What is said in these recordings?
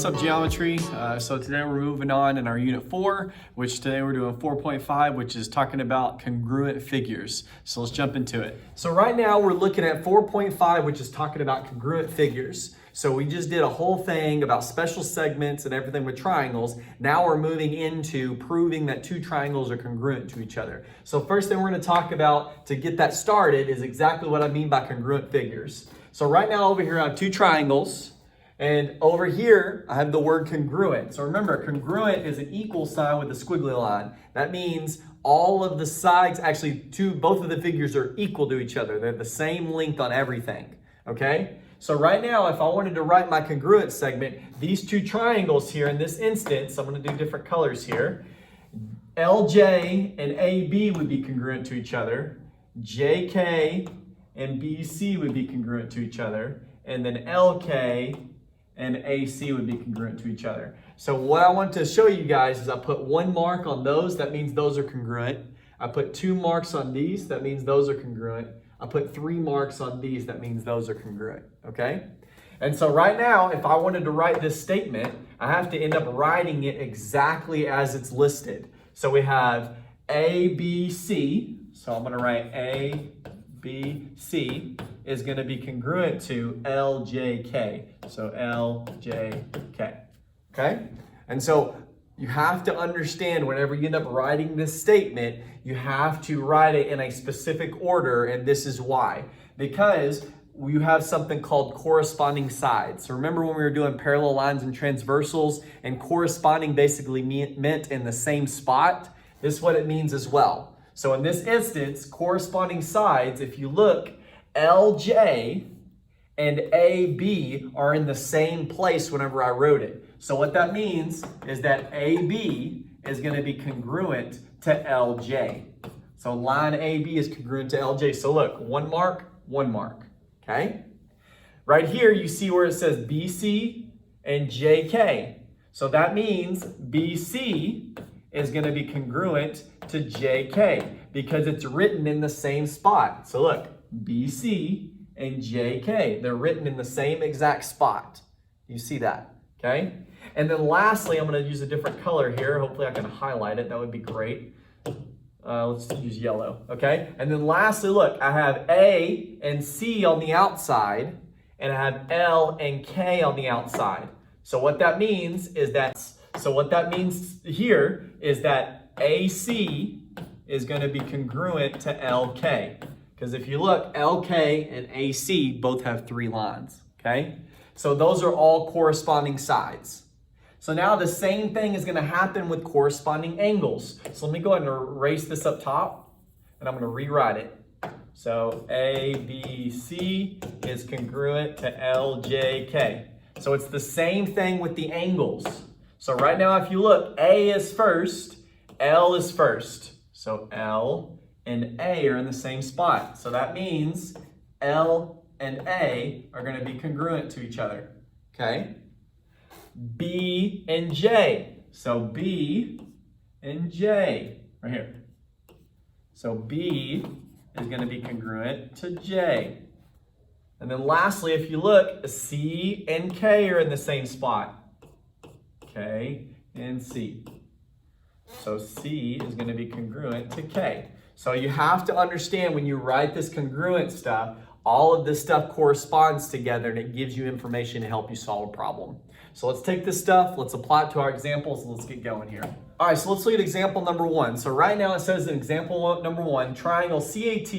What's up, geometry? So today we're moving on in our unit 4, which today we're doing 4.5, which is talking about congruent figures. So let's jump into it. So right now we're looking at 4.5, which is talking about congruent figures. So we just did a whole thing about special segments and everything with triangles. Now we're moving into proving that two triangles are congruent to each other. So first thing we're going to talk about to get that started is exactly what I mean by congruent figures. So right now over here I have two triangles. And over here, I have the word congruent. So remember, congruent is an equal sign with a squiggly line. That means all of the sides, actually both of the figures are equal to each other. They're the same length on everything, okay? So right now, if I wanted to write my congruent segment, these two triangles here in this instance, I'm gonna do different colors here. LJ and AB would be congruent to each other. JK and BC would be congruent to each other. And then LK and AC would be congruent to each other. So what I want to show you guys is I put one mark on those, that means those are congruent. I put two marks on these, that means those are congruent. I put three marks on these, that means those are congruent, okay? And so right now, if I wanted to write this statement, I have to end up writing it exactly as it's listed. So we have ABC, so I'm gonna write ABC is going to be congruent to LJK. So LJK. Okay? And so you have to understand whenever you end up writing this statement, you have to write it in a specific order, and this is why. Because you have something called corresponding sides. So remember when we were doing parallel lines and transversals, and corresponding basically meant in the same spot? This is what it means as well. So in this instance, corresponding sides, if you look, LJ and AB are in the same place whenever I wrote it. So what that means is that AB is going to be congruent to LJ. So line AB is congruent to LJ. So look, one mark, okay? Right here you see where it says BC and JK. So that means BC is going to be congruent to JK because it's written in the same spot. So look, BC and JK, they're written in the same exact spot. You see that, okay? And then lastly, I'm going to use a different color here. Hopefully I can highlight it. That would be great. Let's use yellow, okay? And then lastly, look, I have A and C on the outside, and I have L and K on the outside. So what that means is that, here is that AC is going to be congruent to LK. Because if you look, LK and AC both have three lines, okay? So those are all corresponding sides. So now the same thing is gonna happen with corresponding angles. So let me go ahead and erase this up top, and I'm gonna rewrite it. So ABC is congruent to LJK. So it's the same thing with the angles. So right now, if you look, A is first, L is first. So L and A are in the same spot. So that means L and A are going to be congruent to each other, okay? B and J. So B and J, right here. So B is going to be congruent to J. And then lastly, if you look, C and K are in the same spot. K and C. So C is going to be congruent to K. So you have to understand when you write this congruent stuff, all of this stuff corresponds together and it gives you information to help you solve a problem. So let's take this stuff, let's apply it to our examples, and let's get going here. All right, so let's look at example number 1. So right now it says in example number 1, triangle CAT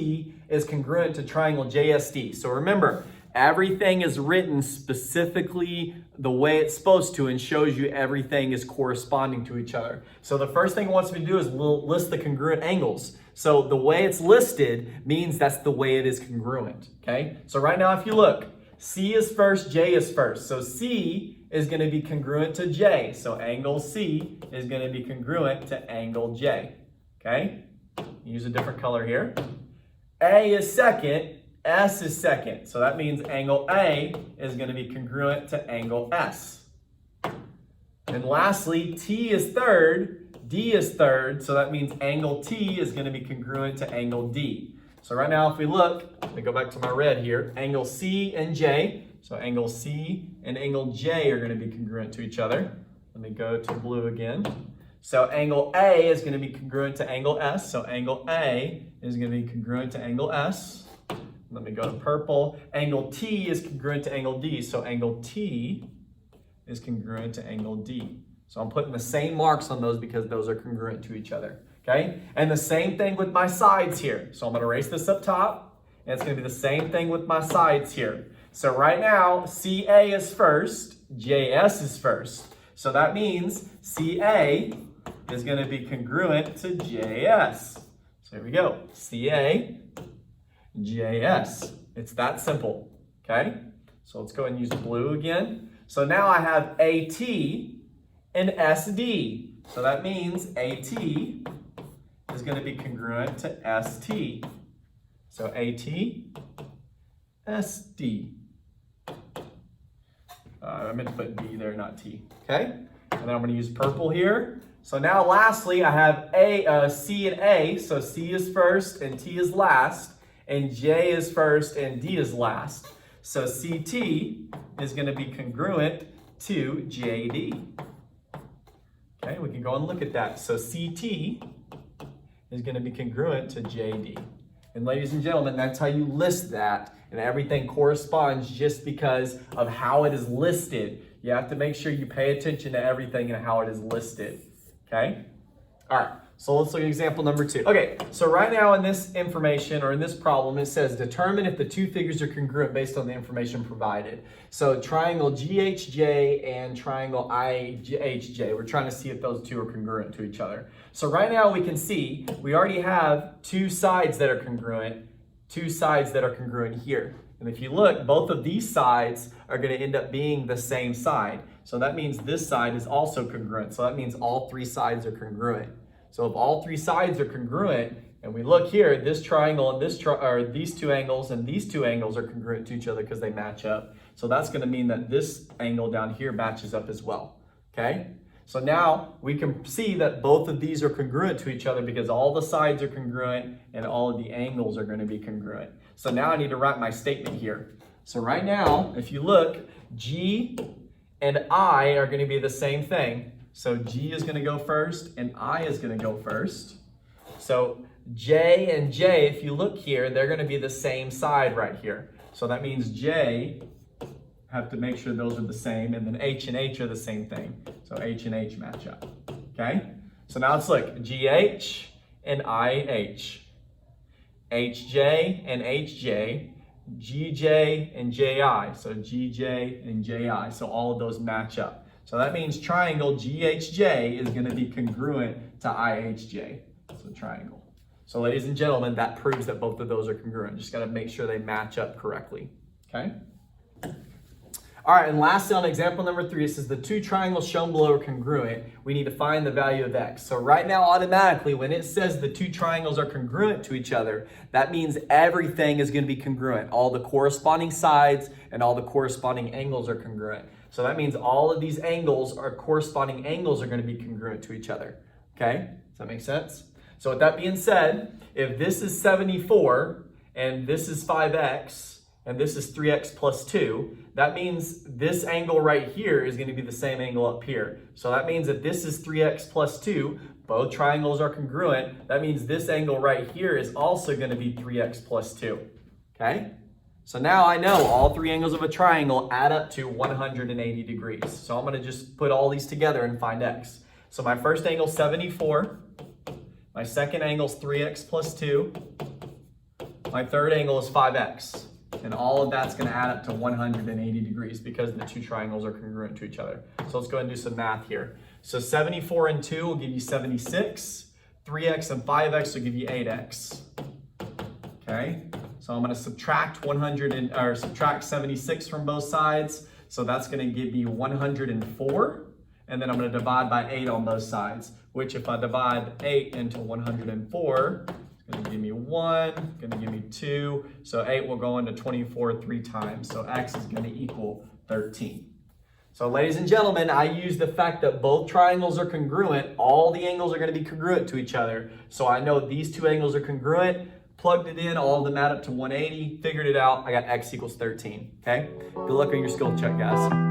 is congruent to triangle JSD. So remember, everything is written specifically the way it's supposed to and shows you everything is corresponding to each other. So the first thing it wants me to do is list the congruent angles. So the way it's listed means that's the way it is congruent, okay? So right now if you look, C is first, J is first. So C is going to be congruent to J. So angle C is going to be congruent to angle J, okay? Use a different color here. A is second, S is second. So that means angle A is going to be congruent to angle S. And lastly, T is third, D is third. So that means angle T is going to be congruent to angle D. So right now, if we look, let me go back to my red here. Angle C and J, So angle C and angle J are going to be congruent to each other. Let me go to blue again. So angle A is going to be congruent to angle S. So angle A is going to be congruent to angle S. Let me go to purple. Angle T is congruent to angle D. So angle T is congruent to angle D. So I'm putting the same marks on those because those are congruent to each other. Okay? And the same thing with my sides here. So I'm going to erase this up top. And it's going to be the same thing with my sides here. So right now, CA is first, JS is first. So that means CA is going to be congruent to JS. So here we go. CA, JS. It's that simple. Okay? So let's go and use blue again. So now I have AT and SD. So that means AT is going to be congruent to ST. So AT, SD. I meant to put D there, not T. Okay? And then I'm going to use purple here. So now lastly, I have C and A. So C is first and T is last. And J is first and D is last. So CT is going to be congruent to JD. Okay, we can go and look at that. So CT is going to be congruent to JD. And ladies and gentlemen, that's how you list that. And everything corresponds just because of how it is listed. You have to make sure you pay attention to everything and how it is listed. Okay? All right. So let's look at example number 2. Okay, so right now in this information or in this problem, it says determine if the two figures are congruent based on the information provided. So triangle GHJ and triangle IHJ, we're trying to see if those two are congruent to each other. So right now we can see we already have two sides that are congruent, two sides that are congruent here. And if you look, both of these sides are going to end up being the same side. So that means this side is also congruent. So that means all three sides are congruent. So if all three sides are congruent, and we look here, this triangle and these two angles and these two angles are congruent to each other because they match up. So that's going to mean that this angle down here matches up as well. Okay? So now we can see that both of these are congruent to each other because all the sides are congruent and all of the angles are going to be congruent. So now I need to write my statement here. So right now, if you look, G and I are going to be the same thing. So G is going to go first and I is going to go first. So J and J, if you look here, they're going to be the same side right here. So that means J, have to make sure those are the same, and then H and H are the same thing. So H and H match up. Okay? So now let's look. GH and IH. HJ and HJ. GJ and JI. So GJ and JI. So all of those match up. So that means triangle GHJ is going to be congruent to IHJ. So triangle. So ladies and gentlemen, that proves that both of those are congruent. Just got to make sure they match up correctly. Okay? All right, and lastly on example number 3, it says the two triangles shown below are congruent. We need to find the value of x. So right now, automatically, when it says the two triangles are congruent to each other, that means everything is going to be congruent. All the corresponding sides and all the corresponding angles are congruent. So that means all of these angles or corresponding angles are going to be congruent to each other. Okay? Does that make sense? So with that being said, if this is 74 and this is 5x, and this is 3x plus 2, that means this angle right here is going to be the same angle up here. So that means that this is 3x plus 2, both triangles are congruent. That means this angle right here is also going to be 3x plus 2. Okay? So now I know all three angles of a triangle add up to 180 degrees. So I'm going to just put all these together and find x. So my first angle is 74. My second angle is 3x plus 2. My third angle is 5x. And all of that's going to add up to 180 degrees because the two triangles are congruent to each other. So let's go ahead and do some math here. So 74 and 2 will give you 76. 3x and 5x will give you 8x. Okay? So I'm going to subtract subtract 76 from both sides. So that's going to give me 104. And then I'm going to divide by 8 on both sides, which if I divide 8 into 104, going to give me 1, going to give me 2. So 8 will go into 24 3 times. So x is going to equal 13. So ladies and gentlemen, I use the fact that both triangles are congruent. All the angles are going to be congruent to each other. So I know these two angles are congruent, plugged it in, all of them add up to 180, figured it out, I got x equals 13, okay? Good luck on your skill check, guys.